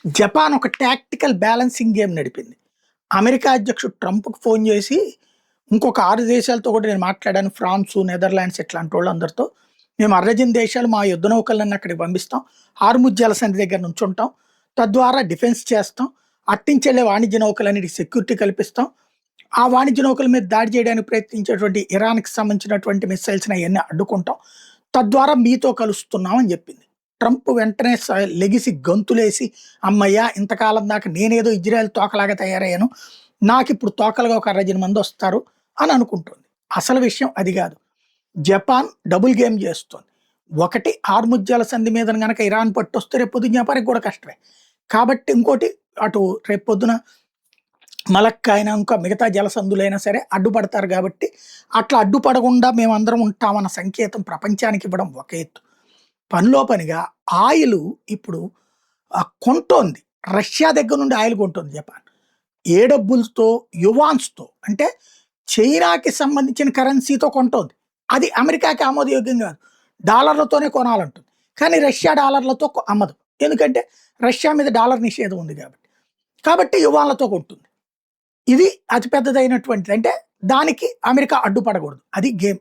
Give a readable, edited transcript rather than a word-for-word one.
Japan ఒక tactical balancing game నడిపింది. America అధ్యక్షుడు ట్రంప్‌కి phone చేసి, ఇంకొక 6 దేశాలతో కూడా నేను మాట్లాడాను. ఫ్రాన్సు, నెదర్లాండ్స్ ఇట్లాంటోళ్ళందరితో. మేము అర్రజన్ దేశాలు మా యుద్ధ నౌకలన్నీ అక్కడికి పంపిస్తాం. హార్ముజ్ జలసంధి దగ్గర నుంచుంటాం. తద్వారా డిఫెన్స్ చేస్తాం. అట్నుంచెళ్ళే వాణిజ్య నౌకలన్నిటికి సెక్యూరిటీ కల్పిస్తాం. ఆ వాణిజ్య నౌకల మీద దాడి చేయడానికి ప్రయత్నించేటువంటి ఇరాన్‌కి సంబంధించినటువంటి మిస్సైల్స్‌ని అయన్నీ అడ్డుకుంటాం. తద్వారా మీతో కలుస్తున్నాం అని చెప్పింది. ట్రంప్ వెంటనే లెగిసి గంతులేసి, హమ్మయ్య! ఇంతకాలం దాకా నేనేదో ఇజ్రాయెల్ తోకలాగా తయారయ్యాను. నాకిప్పుడు తోకలుగా ఒక అరడజను మందొస్తారు అని అనుకుంటోంది. అసలు విషయం అది గాదు. జపాన్ డబుల్ గేమ్ చేస్తోంది. ఒకటి హార్ముజ్ జలసంధి మీదన గనక ఇరాన్ పట్టొస్తే రేపొద్దున జపాన్‌కి కూడా కష్టమే. కాబట్టి ఇంకోటి అటు రేపొద్దున మలక్కా అయినా ఇంకా మిగతా జలసంధులైనా సరే అడ్డుపడతారు గాబట్టి, అట్లా అడ్డుపడకుండా మేమందరం ఉంటామన్న సంకేతం ప్రపంచానికి ఇవ్వడం ఒక ఎత్తు. పనిలో పనిగా ఆయిలు ఇప్పుడు కొంటోంది. రష్యా దగ్గర నుండి ఆయిల్ కొంటోంది జపాన్. ఏ డబ్బులతో? యువాన్స్‌తో. అంటే చైనాకి సంబంధించిన కరెన్సీతో కొంటోంది. అది అమెరికాకి ఆమోదయోగ్యం గాదు. డాలర్లతోనే కొనాలంటుంది. కానీ రష్యా డాలర్లతో అమ్మదు. ఎందుకంటే రష్యా మీద డాలర్ నిషేధం ఉంది గాబట్టి. కాబట్టి యువాన్లతో కొంటుంది. ఇది అతి పెద్దదైనటువంటిది. అంటే దానికి అమెరికా అడ్డుపడకూడదు. అది గేమ్.